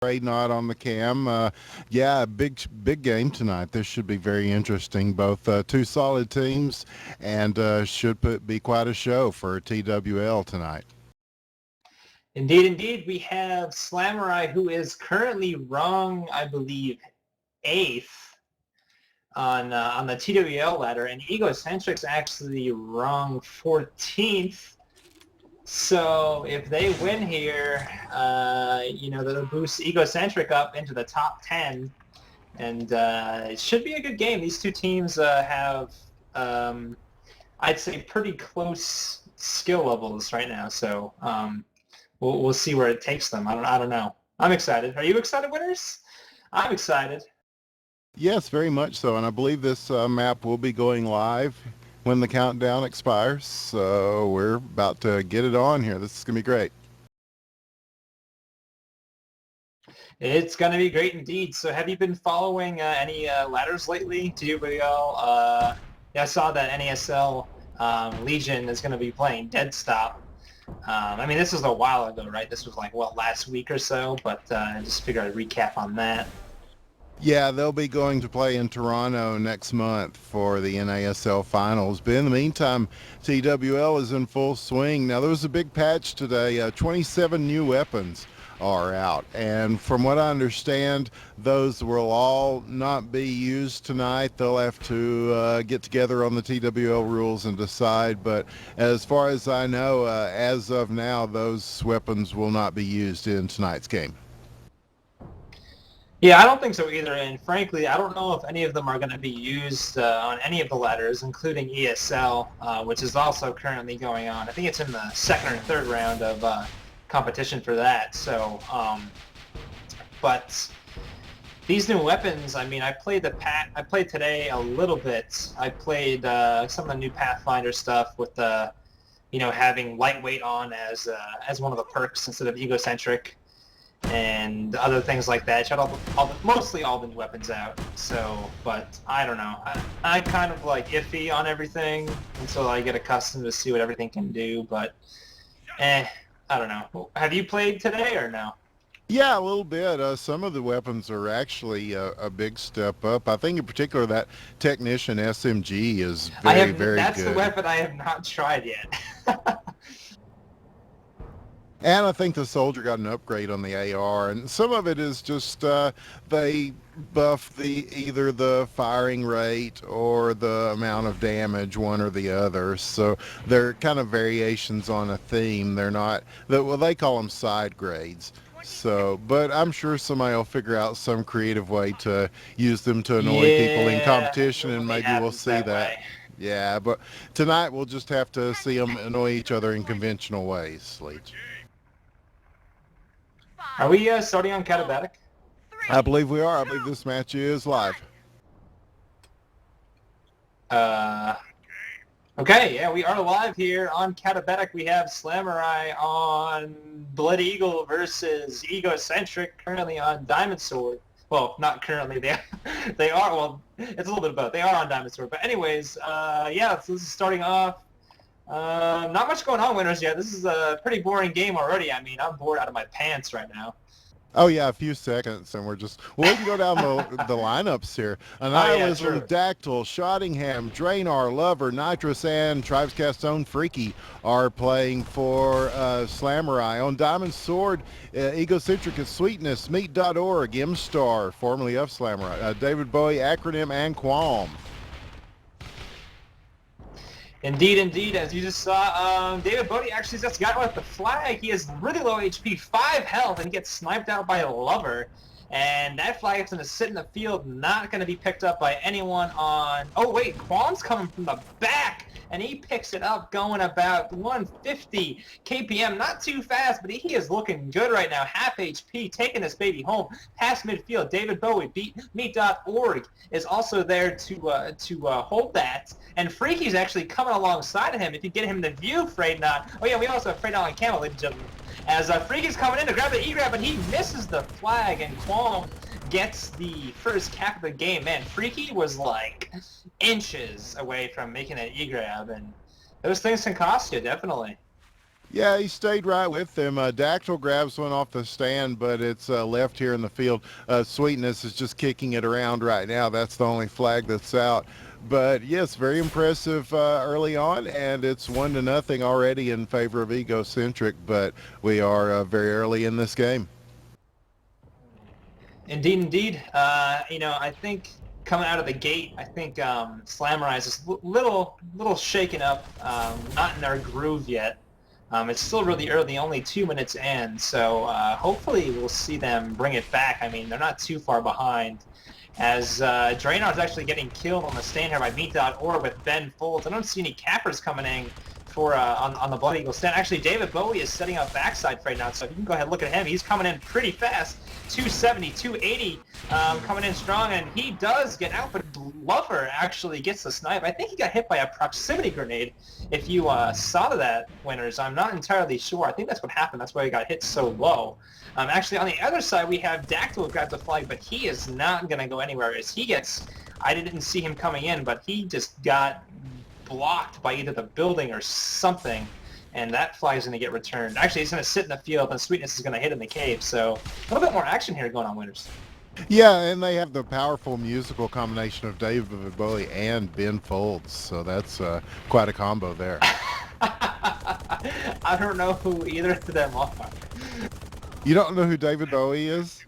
Not on the cam. Yeah, big game tonight. This should be very interesting. Both two solid teams, and be quite a show for TWL tonight. Indeed, indeed. We have Slamurai, who is currently rung, I believe, 8th on the TWL ladder, and Egocentric's actually rung 14th. So if they win here, that'll boost Egocentric up into the top 10, and it should be a good game. These two teams have, I'd say, pretty close skill levels right now. So we'll see where it takes them. I don't know. I'm excited. Are you excited, winners? I'm excited. Yes, very much so. And I believe this map will be going live when the countdown expires. So we're about to get it on here. This is going to be great. It's going to be great indeed. So have you been following any ladders lately? TWL? I saw that NASL Legion is going to be playing Dead Stop. I mean, this was a while ago, right? This was like, last week or so? But I just figured I'd recap on that. Yeah, they'll be going to play in Toronto next month for the NASL finals. But in the meantime, TWL is in full swing. Now, there was a big patch today. 27 new weapons are out. And from what I understand, those will all not be used tonight. They'll have to get together on the TWL rules and decide. But as far as I know, as of now, those weapons will not be used in tonight's game. Yeah, I don't think so either, and frankly, I don't know if any of them are going to be used on any of the ladders, including ESL, which is also currently going on. I think it's in the second or third round of competition for that. So, but these new weapons, I mean, I played today a little bit. I played some of the new Pathfinder stuff with having lightweight on as one of the perks instead of egocentric, and other things like that. Shut mostly all the new weapons out. So, but I don't know. I kind of like iffy on everything until I get accustomed to see what everything can do. But, I don't know. Have you played today or no? Yeah, a little bit. Some of the weapons are actually a big step up. I think in particular that Technician SMG is very good. That's the weapon I have not tried yet. And I think the Soldier got an upgrade on the AR, and some of it is just they buff either the firing rate or the amount of damage, one or the other. So they're kind of variations on a theme. They're not, they call them side grades. So, but I'm sure somebody will figure out some creative way to use them to annoy people in competition, and maybe we'll see that. Yeah, but tonight we'll just have to see them annoy each other in conventional ways, Leach. Are we starting on Catabatic? I believe we are. I believe this match is live. Okay, yeah, we are live here on Catabatic. We have Slamurai on Blood Eagle versus Egocentric, currently on Diamond Sword. Well, not currently. They are. Well, it's a little bit of both. They are on Diamond Sword. But anyways, yeah, so this is starting off. Not much going on, winners, yet. This is a pretty boring game already. I mean, I'm bored out of my pants right now. Oh, yeah, a few seconds, and we can go down the lineups here. Annihilism, Dactyl, Shottingham, Draenor, Lover, Nitrous, and Tribescast own Freaky are playing for Slamurai. On Diamond Sword, Egocentric is Sweetness, Meat.org, M-Star, formerly of Slamurai, David Bowie, Acronym, and Qualm. Indeed, indeed. As you just saw, David Bodie actually just got with the flag. He has really low HP, 5 health, and he gets sniped out by a Lover. And that flag is going to sit in the field, not going to be picked up by anyone on... Oh, wait, Qualm's coming from the back, and he picks it up going about 150 kpm. Not too fast, but he is looking good right now. Half HP, taking this baby home. Past midfield, David Bowie, Meat.org is also there to hold that. And Freaky's actually coming alongside of him. If you get him in the view, Freydnot. Oh yeah, we also have Freydnot on camera, ladies and gentlemen. As Freaky's coming in to grab the E-grab, but he misses the flag, and Qualm gets the first cap of the game. Man, Freaky was like inches away from making an E-grab, and those things can cost you, definitely. Yeah, he stayed right with them. Dactyl grabs one off the stand, but it's left here in the field. Sweetness is just kicking it around right now. That's the only flag that's out. But yes, very impressive early on, and it's 1-0 already in favor of Egocentric. But we are very early in this game. Indeed, indeed. I think coming out of the gate, I think Slamurai is just little shaken up, not in their groove yet. It's still really early, only 2 minutes in, so hopefully we'll see them bring it back. I mean, they're not too far behind. As Draenar's actually getting killed on the stand here by Meat.Org with Ben Folds. I don't see any cappers coming in for on the Blood Eagle stand. Actually, David Bowie is setting up backside right now, so if you can go ahead and look at him. He's coming in pretty fast. 270, 280, coming in strong, and he does get out, but Lover actually gets the snipe. I think he got hit by a proximity grenade. If you saw that, winners, I'm not entirely sure. I think that's what happened. That's why he got hit so low. Actually, on the other side, we have Dactyl grab the flag, but he is not going to go anywhere as he gets... I didn't see him coming in, but he just got blocked by either the building or something, and that flag is going to get returned. Actually, he's going to sit in the field, and Sweetness is going to hit in the cave, so a little bit more action here going on, winners. Yeah, and they have the powerful musical combination of David Bowie and Ben Folds, so that's quite a combo there. I don't know who either of them are. You don't know who David Bowie is?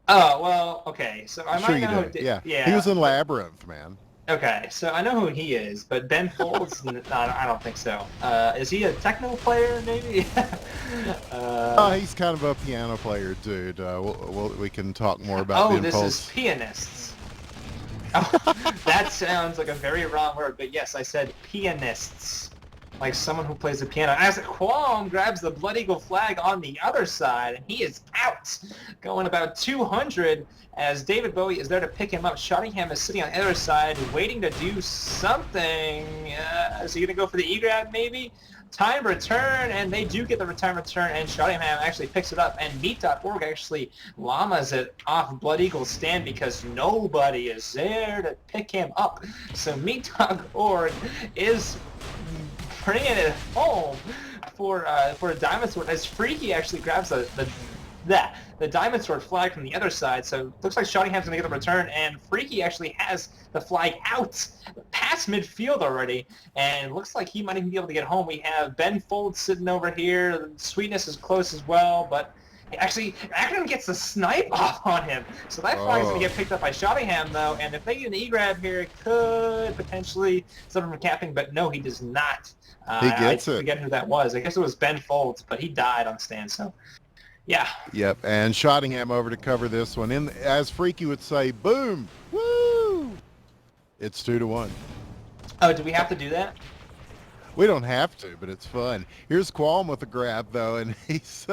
Oh, well, okay, so I Sure might you know do. who... Yeah. yeah. He was in Labyrinth, man. Okay, so I know who he is, but Ben Folds, I don't think so. Is he a techno player, maybe? He's kind of a piano player, dude. We can talk more about Ben this Folds. is pianists. Oh, that sounds like a very wrong word, but yes, I said pianists. Like someone who plays the piano. As Qualm grabs the Blood Eagle flag on the other side, and he is out, going about 200 as David Bowie is there to pick him up. Shottingham is sitting on the other side, waiting to do something. Is he going to go for the E-grab, maybe? Time return, and they do get the time return, and Shottingham actually picks it up, and Meat.Org actually llamas it off Blood Eagle's stand because nobody is there to pick him up. So Meat.Org is bringing it home for a Diamond Sword as Freaky actually grabs the Diamond Sword flag from the other side. So looks like Shottingham's going to get the return, and Freaky actually has the flag out past midfield already, and looks like he might even be able to get home. We have Ben Folds sitting over here. Sweetness is close as well, but actually, Akron gets the snipe off on him. So that flag is going to get picked up by Shottingham, though, and if they get an E-grab here, it could potentially stop him from capping, but no, he does not. He gets I forget who that was. I guess it was Ben Folds, but he died on stand, so yeah. Yep, and Shottingham over to cover this one. As Freaky would say, boom, woo! It's 2-1. Oh, do we have to do that? We don't have to, but it's fun. Here's Qualm with a grab, though, and he's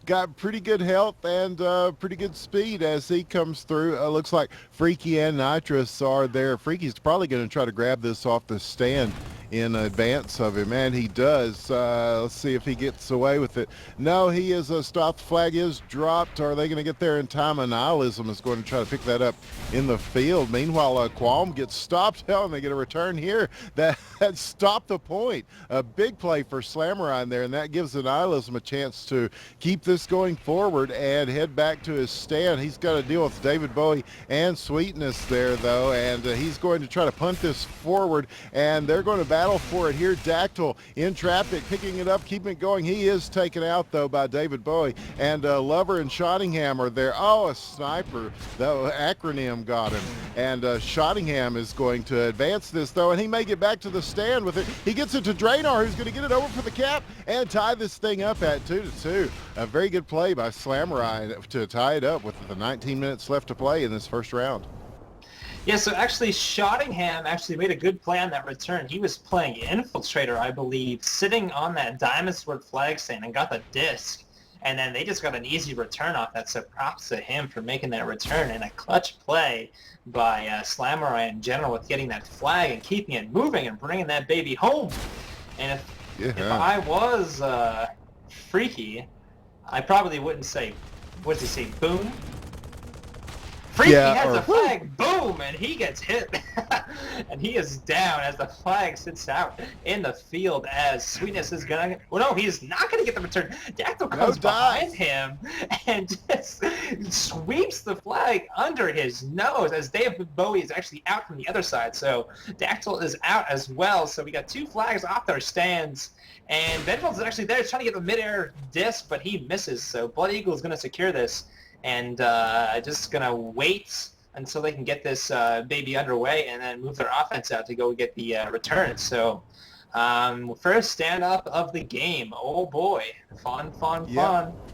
got pretty good health and pretty good speed as he comes through. Looks like Freaky and Nitrous are there. Freaky's probably going to try to grab this off the stand in advance of him, and he does. Let's see if he gets away with it. No, he is stopped. The flag is dropped. Are they going to get there in time? Nihilism is going to try to pick that up in the field. Meanwhile, Qualm gets stopped. Hell, and they get a return here. That stopped the point. A big play for Slamurai in there, and that gives Nihilism a chance to keep this going forward and head back to his stand. He's got to deal with David Bowie and Sweetness there, though, and he's going to try to punt this forward, and they're going to battle for it here. Dactyl in traffic, picking it up, keeping it going. He is taken out, though, by David Bowie, and Lover and Shottingham are there. Oh, a sniper. The acronym got him, and Shottingham is going to advance this, though, and he may get back to the stand with it. He gets it to Draenor, who's going to get it over for the cap and tie this thing up at 2-2. A very good play by Slamurai to tie it up with the 19 minutes left to play in this first round. Yeah, so actually Shottingham actually made a good play on that return. He was playing Infiltrator, I believe, sitting on that Diamond Sword flag stand and got the disc. And then they just got an easy return off that, so props to him for making that return, and a clutch play by Slamurai in general with getting that flag and keeping it moving and bringing that baby home. And if I was Freaky, I probably wouldn't say, what does he say, boom? Freaky Yeah, has or a flag, boom, and he gets hit. And he is down as the flag sits out in the field as Sweetness is gonna, well no, he's not gonna get the return. Dactyl comes behind him and just sweeps the flag under his nose as David Bowie is actually out from the other side. So Dactyl is out as well. So we got 2 flags off their stands. And Benfold's actually there trying to get the mid-air disc, but he misses. So Blood Eagle is gonna secure this. And just going to wait until they can get this baby underway and then move their offense out to go get the return. So first stand-up of the game. Oh, boy. Fun.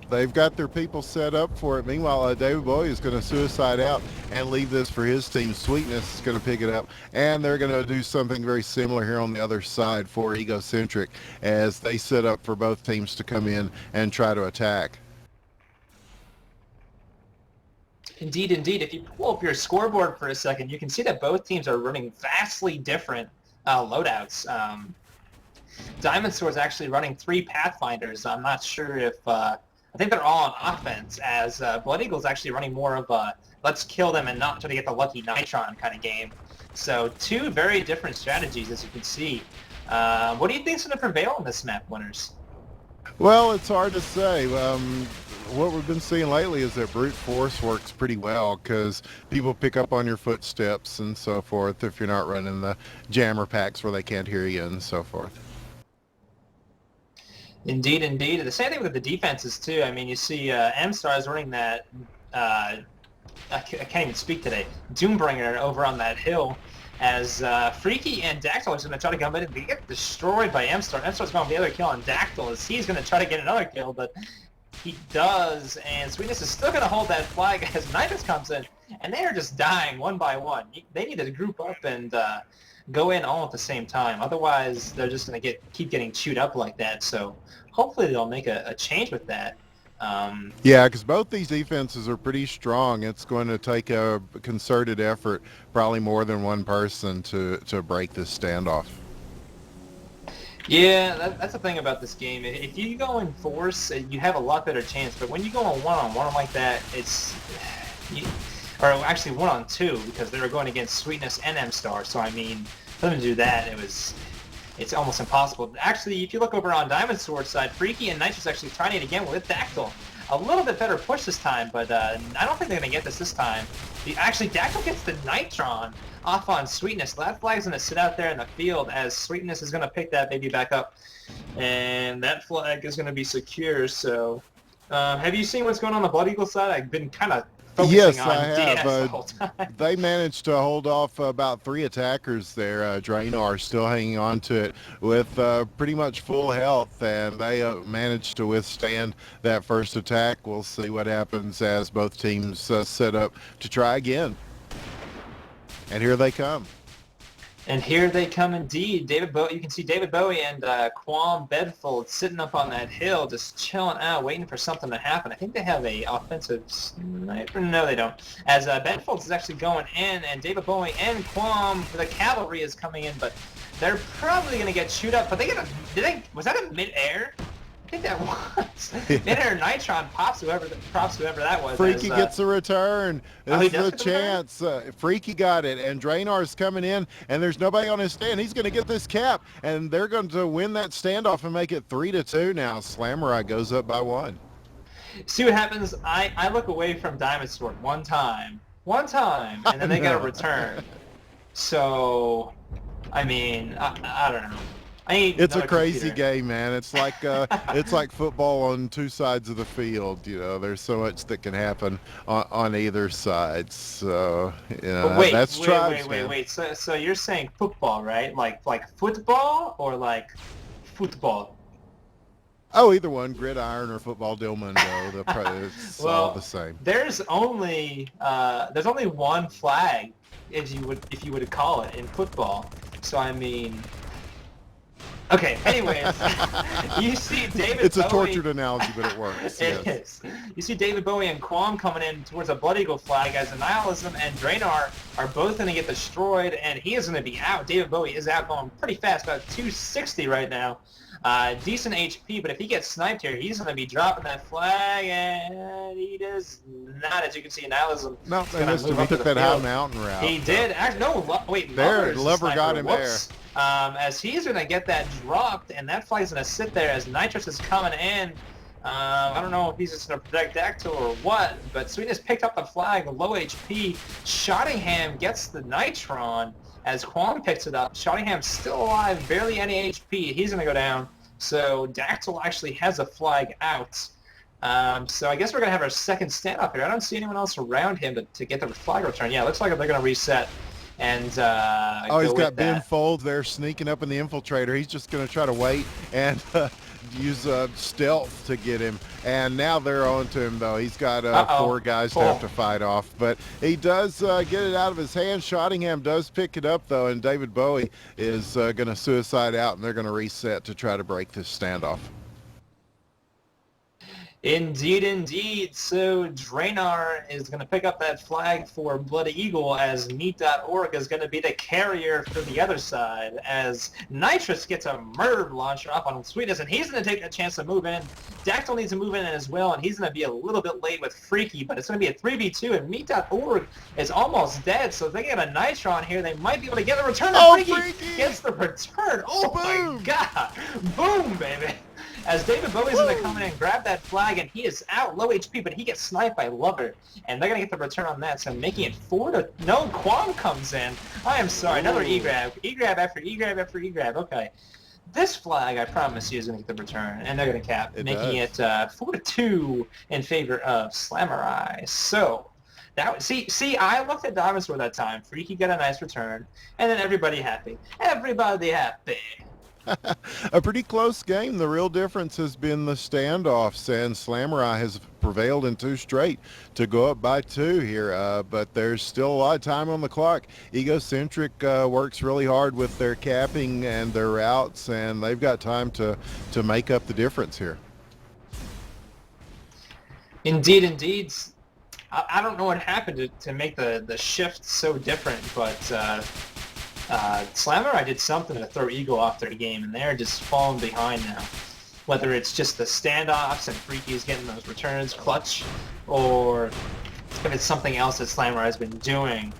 They've got their people set up for it. Meanwhile, David Bowie is going to suicide out and leave this for his team. Sweetness is going to pick it up, and they're going to do something very similar here on the other side for Egocentric as they set up for both teams to come in and try to attack. Indeed. If you pull up your scoreboard for a second, you can see that both teams are running vastly different loadouts. Diamond Sword's actually running 3 Pathfinders. I'm not sure if... I think they're all on offense, as Blood Eagle's actually running more of a let's kill them and not try to get the lucky Nitron kind of game. So 2 very different strategies, as you can see. What do you think's going to prevail on this map, winners? Well, it's hard to say. What we've been seeing lately is that brute force works pretty well because people pick up on your footsteps and so forth if you're not running the jammer packs where they can't hear you and so forth. Indeed. The same thing with the defenses too. I mean, you see M-Star is running that, I can't even speak today, Doombringer over on that hill as Freaky and Dactyl is going to try to come in and they get destroyed by M-Star. M-Star's going to be the other kill on Dactyl as he's going to try to get another kill, but he does, and Sweetness is still going to hold that flag as Nidus comes in, and they are just dying one by one. They need to group up and go in all at the same time. Otherwise, they're just going to keep getting chewed up like that. So hopefully they'll make a change with that. Yeah, because both these defenses are pretty strong. It's going to take a concerted effort, probably more than one person, to break this standoff. Yeah, that's the thing about this game. If you go in force, you have a lot better chance. But when you go on one-on-one like that, or actually one-on-two, because they were going against Sweetness and M-Star. So I mean, for them to do that, it's almost impossible. Actually, if you look over on Diamond Sword's side, Freaky and Nitrous actually trying it again with Dactyl. A little bit better push this time, but I don't think they're going to get this time. Actually, Dactyl gets the Nitron off on Sweetness. That flag's going to sit out there in the field as Sweetness is going to pick that baby back up. And that flag is going to be secure, so... have you seen what's going on the Blood Eagle side? I've been kind of focusing on DS the whole time. They managed to hold off about 3 attackers there. Draenor still hanging on to it with pretty much full health, and they managed to withstand that first attack. We'll see what happens as both teams set up to try again. And here they come. And here they come indeed. You can see David Bowie and Quam Bedfold sitting up on that hill, just chilling out, waiting for something to happen. I think they have a offensive sniper. No, they don't. As Bedfold is actually going in, and David Bowie and Quam, the cavalry is coming in, but they're probably going to get chewed up. But was that a mid-air? I think that was. Mid-air Nitron props whoever that was. Freaky gets a return. This is a the chance. Freaky got it, and Draenor's coming in, and there's nobody on his stand. He's going to get this cap, and they're going to win that standoff and make it 3-2 now. Slamurai goes up by 1. See what happens? I look away from Diamond Sword one time, and then they got a return. So, I mean, I don't know. It's a crazy game, man. It's like football on 2 sides of the field. You know, there's so much that can happen on either side. So, you know, that's tribes, man. Wait. So you're saying football, right? Like football or like football? Oh, either one, gridiron or football del mundo. It's all the same. There's only one flag, if you would call it, in football. So I mean, Okay, anyways, you see David It's a Bowie. tortured analogy, but it works. It Yes. is. You see David Bowie and Quam coming in towards a Blood Eagle flag as Nihilism and Draenor are both going to get destroyed, and he is going to be out. David Bowie is out going pretty fast, about 260 right now. Decent HP, but if he gets sniped here, he's going to be dropping that flag, and he does not, as you can see, Nihilism. No, is they gonna missed move him. He up to took the that high field. mountain route. He did. Wait, There, Lover's the Lover got sniper. him Whoops. As he's going to get that dropped, and that flag's going to sit there as Nitrous is coming in. I don't know if he's just going to protect Dactyl or what, but Sweetness picked up the flag, low HP. Shottingham gets the Nitron as Quam picks it up. Shottingham's still alive, barely any HP. He's going to go down. So Dactyl actually has a flag out. So I guess we're going to have our second standoff here. I don't see anyone else around him to get the flag return. Yeah, it looks like they're going to reset. And he's go got with Ben that. Folds there sneaking up in the infiltrator. He's just going to try to wait and use stealth to get him. And now they're on to him, though. He's got 4 guys to have to fight off. But he does get it out of his hand. Shottingham does pick it up, though, and David Bowie is going to suicide out, and they're going to reset to try to break this standoff. Indeed, indeed. So Draenor is going to pick up that flag for Bloody Eagle as Meat.org is going to be the carrier for the other side as Nitrous gets a murder launcher off on Sweetness, and he's going to take that chance to move in. Dactyl needs to move in as well, and he's going to be a little bit late with Freaky, but it's going to be a 3v2, and Meat.org is almost dead, so if they get a Nitron here, they might be able to get the return. Freaky gets the return. Oh my god. Boom, baby. As David Bowie's going to come in and grab that flag, and he is out, low HP, but he gets sniped by Lover, and they're going to get the return on that, so making it 4-... No, Quam comes in. I am sorry, another E-grab. E-grab after E-grab after E-grab. Okay. This flag, I promise you, is going to get the return, and they're going to cap, making it 4-2 in favor of Slamurai. So... See, I looked at Diamond Sword that time. Freaky got a nice return, and then everybody happy. Everybody happy. A pretty close game. The real difference has been the standoffs, and Slamurai has prevailed in 2 straight to go up by 2 here, but there's still a lot of time on the clock. Egocentric works really hard with their capping and their routes, and they've got time to make up the difference here. Indeed, indeed. I don't know what happened to make the shift so different, but Slamurai did something to throw Eagle off their game, and they're just falling behind now. Whether it's just the standoffs and Freaky's getting those returns clutch, or if it's something else that Slamurai has been doing.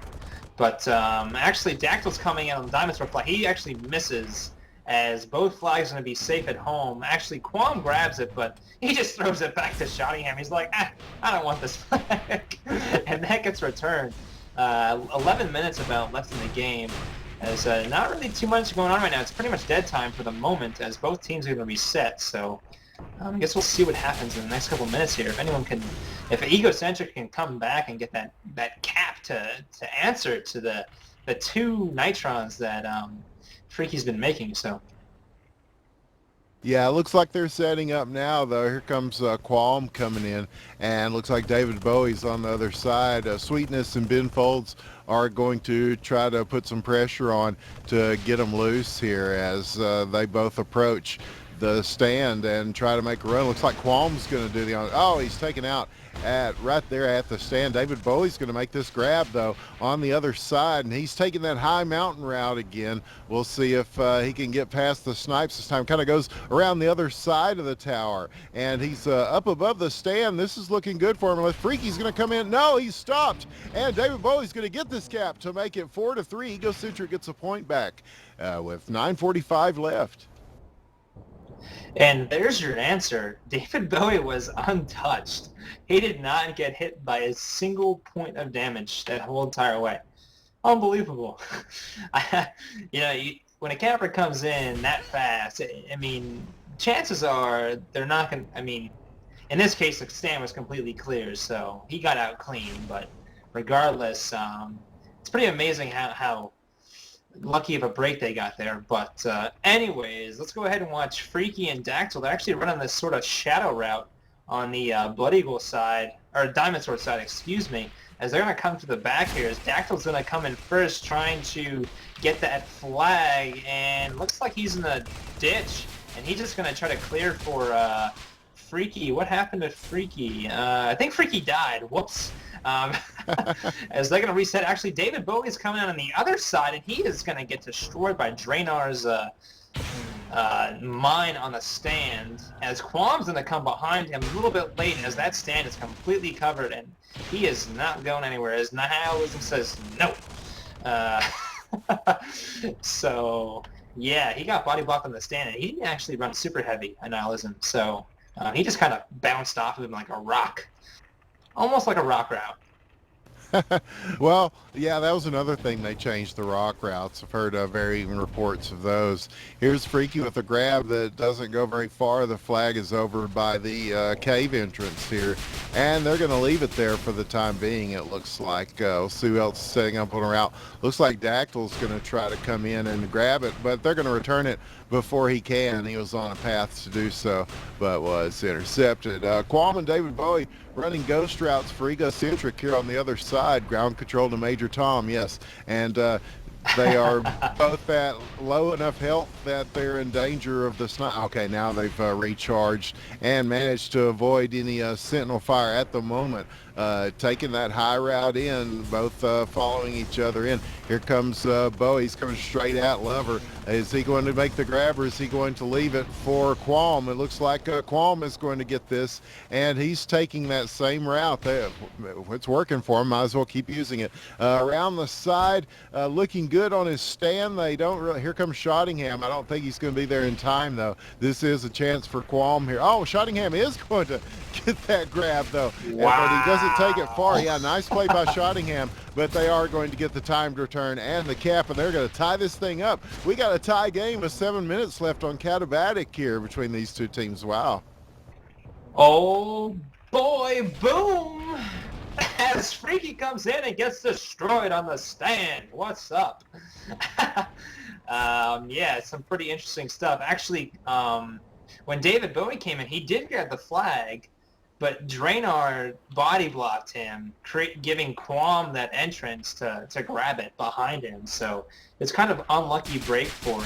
But actually, Dactyl's coming in on the Diamond Sword flag. He actually misses, as both flags are going to be safe at home. Actually, Quam grabs it, but he just throws it back to Shottingham. He's like, I don't want this flag. And that gets returned. 11 minutes about left in the game. As not really too much going on right now. It's pretty much dead time for the moment, as both teams are going to reset. So I guess we'll see what happens in the next couple minutes here. If anyone can, if Egocentric can come back and get that cap to answer to the 2 Nitrons that Freaky's been making. So. Yeah, it looks like they're setting up now, though. Here comes Qualm coming in, and looks like David Bowie's on the other side. Sweetness and Ben Folds are going to try to put some pressure on to get them loose here as they both approach the stand and try to make a run. Looks like Qualm's going to do the... Oh, he's taken out right there at the stand. David Bowie's going to make this grab, though, on the other side, and he's taking that high mountain route again. We'll see if he can get past the snipes this time. Kind of goes around the other side of the tower, and he's up above the stand. This is looking good for him. Unless Freaky's going to come in. No, he's stopped, and David Bowie's going to get this cap to make it 4-3. Egocentric gets a point back with 9:45 left. And there's your answer. David Bowie was untouched. He did not get hit by a single point of damage that whole entire way. Unbelievable. When a camper comes in that fast, I mean, chances are they're not going to, in this case, the stand was completely clear, so he got out clean. But regardless, it's pretty amazing how lucky of a break they got there. But anyways, let's go ahead and watch Freaky and Dactyl. They're actually running this sort of shadow route on the Blood Eagle side, or Diamond Sword side, excuse me, as they're going to come to the back here. As Dactyl's going to come in first, trying to get that flag, and looks like he's in the ditch, and he's just going to try to clear for Freaky. What happened to Freaky? I think Freaky died. Whoops. As they're going to reset. Actually, David Bowie's coming out on the other side, and he is going to get destroyed by Draenar's mine on the stand, as Qualm's going to come behind him a little bit late, as that stand is completely covered, and he is not going anywhere, as Nihilism says no. So, yeah, he got body blocked on the stand, and he didn't actually run super heavy, Nihilism, so he just kind of bounced off of him like a rock. Almost like a rock route. Well, yeah, that was another thing. They changed the rock routes. I've heard varying reports of those. Here's Freaky with a grab that doesn't go very far. The flag is over by the cave entrance here, and they're going to leave it there for the time being, it looks like. We'll see who else is setting up on a route. Looks like Dactyl's going to try to come in and grab it, but they're going to return it before he can. He was on a path to do so, but was intercepted. Qualm and David Bowie running ghost routes for Egocentric here on the other side. Ground control to Major Tom, yes. And they are both at low enough health that they're in danger of the snipe. Okay, now they've recharged and managed to avoid any sentinel fire at the moment. Taking that high route in, both following each other in. Here comes Bowie. He's coming straight at Lover. Is he going to make the grab, or is he going to leave it for Qualm? It looks like Qualm is going to get this, and he's taking that same route. It's working for him. Might as well keep using it. Around the side, looking good on his stand. They don't really. Here comes Shottingham. I don't think he's going to be there in time, though. This is a chance for Qualm here. Oh, Shottingham is going to get that grab, though. Wow. But he doesn't take it far. Yeah, nice play by Shottingham, but they are going to get the timed return and the cap, and they're going to tie this thing up. We got a tie game with 7 minutes left on Katabatic here between these two teams. Wow. Oh boy, boom! As Freaky comes in and gets destroyed on the stand. What's up? Yeah, some pretty interesting stuff. Actually, when David Bowie came in, he did grab the flag, but Draenor body blocked him, giving Qualm that entrance to grab it behind him. So it's kind of unlucky break for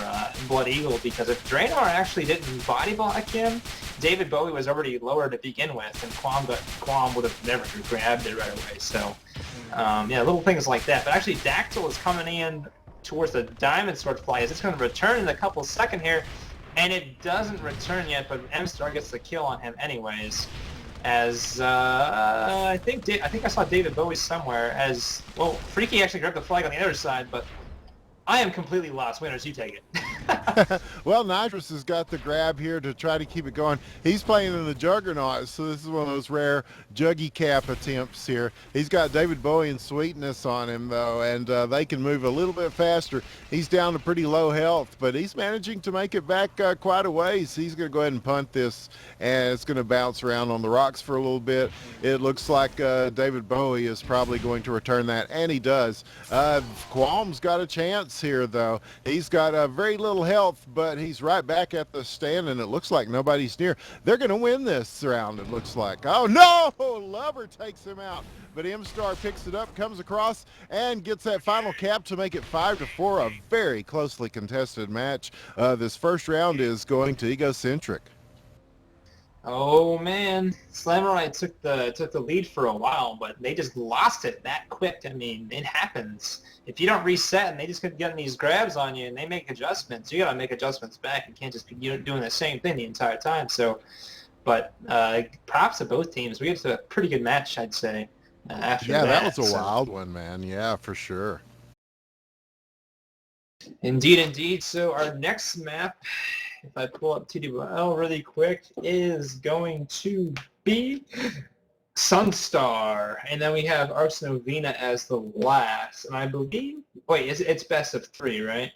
Blood Eagle, because if Draenor actually didn't body block him, David Bowie was already lower to begin with, and Qualm would have never grabbed it right away. So yeah, little things like that. But actually, Dactyl is coming in towards the Diamond Sword fly. Is it's going to return in a couple seconds here? And it doesn't return yet, but M-Star gets the kill on him anyways. As I think I saw David Bowie somewhere. As well, Freaky actually grabbed the flag on the other side, but I am completely lost. Winners, you take it. Well, Nitrous has got the grab here to try to keep it going. He's playing in the Juggernaut, so this is one of those rare Juggy Cap attempts here. He's got David Bowie and Sweetness on him, though, and they can move a little bit faster. He's down to pretty low health, but he's managing to make it back quite a ways. He's going to go ahead and punt this, and it's going to bounce around on the rocks for a little bit. It looks like David Bowie is probably going to return that, and he does. Qualm's got a chance here, though. He's got very little health, but he's right back at the stand, and it looks like nobody's near. They're going to win this round, it looks like. Oh, no! Lover takes him out, but M-Star picks it up, comes across, and gets that final cap to make it 5-4, a very closely contested match. This first round is going to Egocentric. Oh man, Slamurai took the lead for a while, but they just lost it that quick. I mean, it happens. If you don't reset and they just keep getting these grabs on you and they make adjustments, you gotta make adjustments back. You can't just be doing the same thing the entire time. So, but props to both teams. We had a pretty good match, I'd say. After that was a wild one, man. Yeah, for sure. Indeed, indeed. So our next map, if I pull up TWL really quick, is going to be Sunstar. And then we have Ars Novena as the last. And I believe, wait, it's best of 3, right?